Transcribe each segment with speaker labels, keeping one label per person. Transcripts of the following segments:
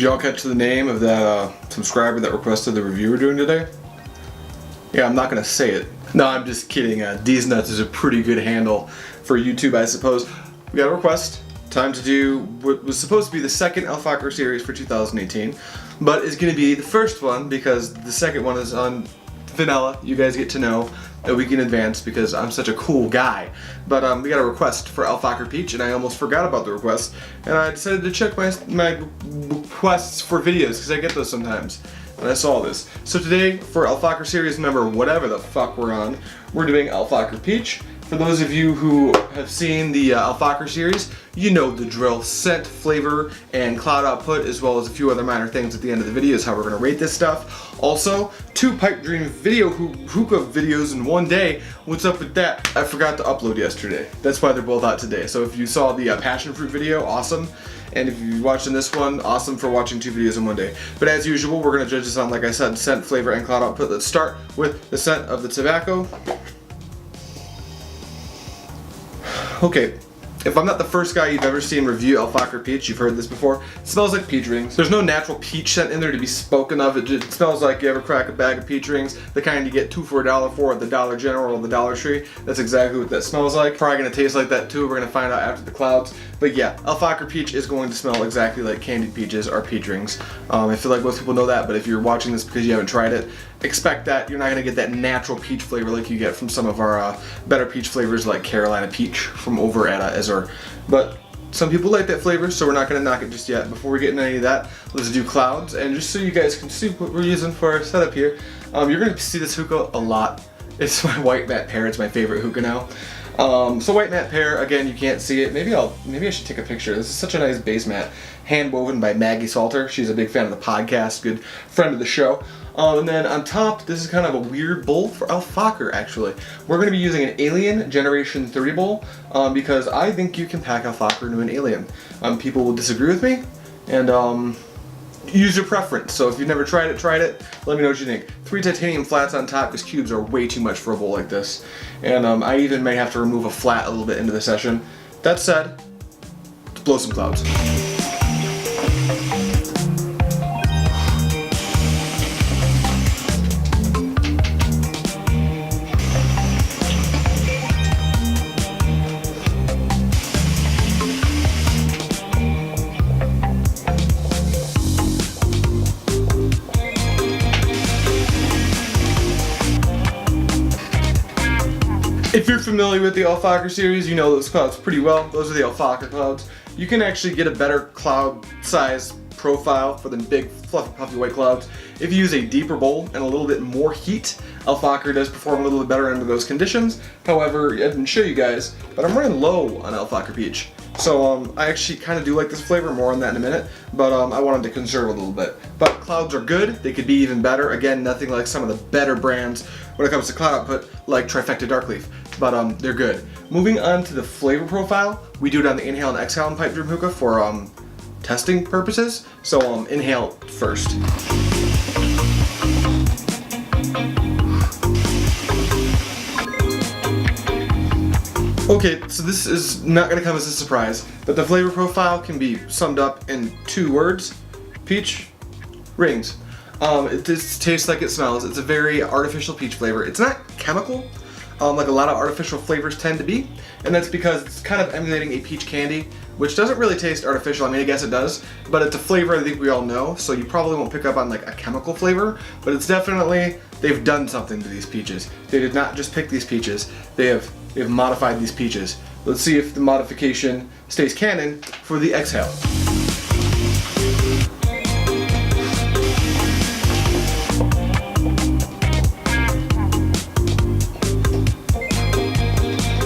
Speaker 1: y'all catch the name of that subscriber that requested the review we're doing today? Yeah, I'm not gonna say it. No, I'm just kidding. D's Nuts is a pretty good handle for YouTube, I suppose. We got a request. Time to do what was supposed to be the second Fakher series for 2018, but it's gonna be the first one because the second one is on vanilla. You guys get to know a week in advance because I'm such a cool guy. But we got a request for Fakher Peach, and I almost forgot about the request, and I decided to check my requests for videos because I get those sometimes. And I saw this. So today, for Fakher series number whatever the fuck we're on, we're doing Fakher Peach. For those of you who have seen the Fakher series, you know the drill. Scent, flavor, and cloud output, as well as a few other minor things at the end of the video is how we're going to rate this stuff. Also, 2 Pipe Dream video hookah videos in one day. What's up with that? I forgot to upload yesterday. That's why they're both out today. So if you saw the passion fruit video, awesome. And if you're watching this one, awesome for watching 2 videos in one day. But as usual, we're going to judge this on, like I said, scent, flavor, and cloud output. Let's start with the scent of the tobacco. Okay, if I'm not the first guy you've ever seen review Fakher Peach, you've heard this before, it smells like peach rings. There's no natural peach scent in there to be spoken of. It just smells like you ever crack a bag of peach rings, the kind you get 2 for $1 for at the Dollar General or the Dollar Tree. That's exactly what that smells like. Probably gonna taste like that too. We're gonna find out after the clouds. But yeah, Fakher Peach is going to smell exactly like candied peaches or peach rings. I feel like most people know that, but if you're watching this because you haven't tried it, expect that. You're not gonna get that natural peach flavor like you get from some of our better peach flavors like Carolina Peach from over at Azure. But some people like that flavor, so we're not gonna knock it just yet. Before we get into any of that, let's do clouds. And just so you guys can see what we're using for our setup here, you're gonna see this hookah a lot. It's my white matte pear. It's my favorite hookah now. So white matte pear, again, you can't see it. Maybe I should take a picture. This is such a nice base mat, hand woven by Maggie Salter. She's a big fan of the podcast, good friend of the show. And then on top, this is kind of a weird bowl for Fakher, actually. We're going to be using an Alien Generation 30 bowl because I think you can pack Fakher into an Alien. People will disagree with me, and use your preference. So if you've never tried it, let me know what you think. 3 titanium flats on top because cubes are way too much for a bowl like this. And I even may have to remove a flat a little bit into the session. That said, let's blow some clouds. If you're familiar with the Fakher series, you know those clouds pretty well. Those are the Fakher clouds. You can actually get a better cloud size profile for the big fluffy puffy white clouds if you use a deeper bowl and a little bit more heat. Fakher does perform a little bit better under those conditions. However, I didn't show you guys, but I'm running low on Fakher Peach. So I actually kind of do like this flavor, more on that in a minute, but I wanted to conserve a little bit. But clouds are good, they could be even better. Again, nothing like some of the better brands when it comes to cloud output, like Trifecta Dark Leaf, but they're good. Moving on to the flavor profile, we do it on the inhale and exhale in Pipe Dream Hookah for testing purposes. So inhale first. Okay, so this is not going to come as a surprise, but the flavor profile can be summed up in 2 words: peach rings. It just tastes like it smells. It's a very artificial peach flavor. It's not chemical, like a lot of artificial flavors tend to be, and that's because it's kind of emulating a peach candy, which doesn't really taste artificial. I mean, I guess it does, but it's a flavor I think we all know, so you probably won't pick up on like a chemical flavor, but it's definitely, they've done something to these peaches. They did not just pick these peaches, they have modified these peaches. Let's see if the modification stays canon for the exhale.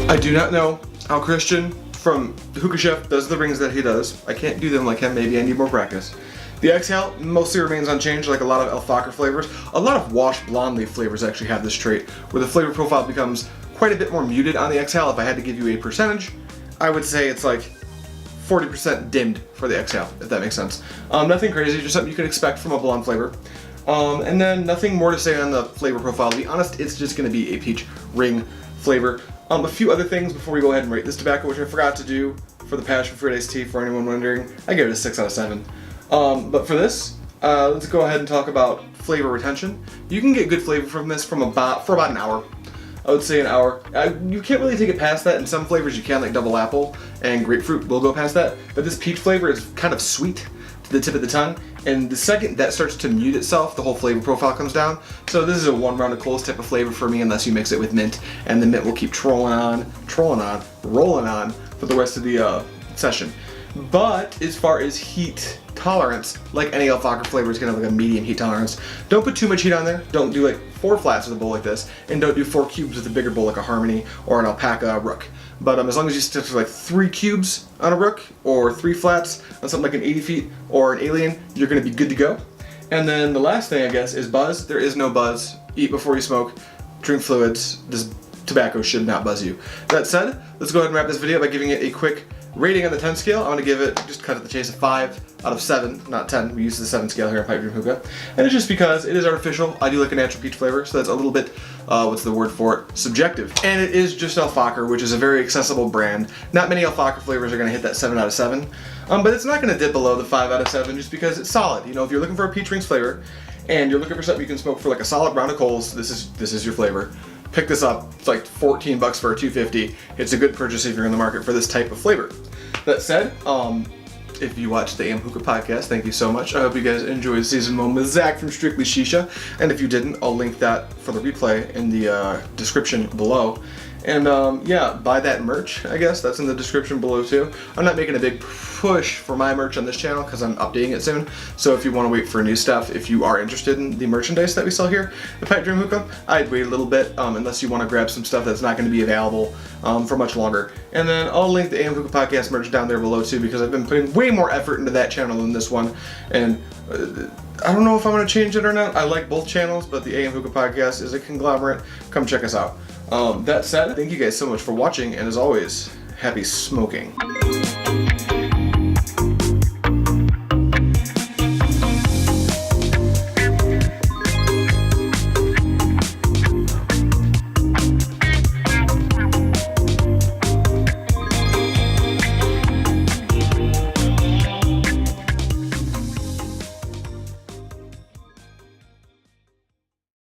Speaker 1: I do not know how Christian from Hookah Chef does the rings that he does. I can't do them like him, maybe I need more practice. The exhale mostly remains unchanged, like a lot of Fakher flavors. A lot of washed blonde leaf flavors actually have this trait, where the flavor profile becomes quite a bit more muted on the exhale. If I had to give you a percentage, I would say it's like 40% dimmed for the exhale, if that makes sense. Nothing crazy, just something you can expect from a blonde flavor. And then nothing more to say on the flavor profile. To be honest, it's just going to be a peach ring flavor. A few other things before we go ahead and rate this tobacco, which I forgot to do for the passion fruit iced tea, for anyone wondering. I give it a 6 out of 7. But for this, let's go ahead and talk about flavor retention. You can get good flavor from this for about an hour. I would say an hour. You can't really take it past that. In some flavors you can, like double apple and grapefruit will go past that. But this peach flavor is kind of sweet to the tip of the tongue. And the second that starts to mute itself, the whole flavor profile comes down. So this is a one round of coals type of flavor for me, unless you mix it with mint. And the mint will keep rolling on for the rest of the session. But as far as heat tolerance, like any Fakher flavor is gonna have like a medium heat tolerance. Don't put too much heat on there. Don't do like 4 flats with a bowl like this, and don't do 4 cubes with a bigger bowl like a Harmony or an Alpaca Rook. But as long as you stick to like 3 cubes on a Rook or 3 flats on something like an 80 feet or an Alien, you're gonna be good to go. And then the last thing I guess is buzz. There is no buzz. Eat before you smoke. Drink fluids. This tobacco should not buzz you. That said, let's go ahead and wrap this video by giving it a quick rating on the 10 scale. I'm gonna give it, just cut at the chase, a 5 out of 7, not 10. We use the 7 scale here on Pipe Dream Hookah. And it's just because it is artificial. I do like a natural peach flavor, so that's a little bit, what's the word for it? Subjective. And it is just Fakher, which is a very accessible brand. Not many Fakher flavors are gonna hit that 7 out of 7. But it's not gonna dip below the 5 out of 7 just because it's solid. You know, if you're looking for a peach rings flavor and you're looking for something you can smoke for like a solid round of coals, this is your flavor. Pick this up. It's like 14 bucks for a 250. It's a good purchase if you're in the market for this type of flavor. That said, if you watched the AM Hookah podcast, thank you so much. I hope you guys enjoyed season 1 with Zach from Strictly Shisha. And if you didn't, I'll link that for the replay in the description below. And yeah, buy that merch, I guess. That's in the description below too. I'm not making a big push for my merch on this channel because I'm updating it soon. So if you want to wait for new stuff, if you are interested in the merchandise that we sell here at Pipe Dream Hookah, I'd wait a little bit unless you want to grab some stuff that's not going to be available for much longer. And then I'll link the AM Hookah podcast merch down there below too, because I've been putting way more effort into that channel than this one. And I don't know if I'm going to change it or not. I like both channels, but the AM Hookah podcast is a conglomerate. Come check us out. That said, thank you guys so much for watching, and as always, happy smoking.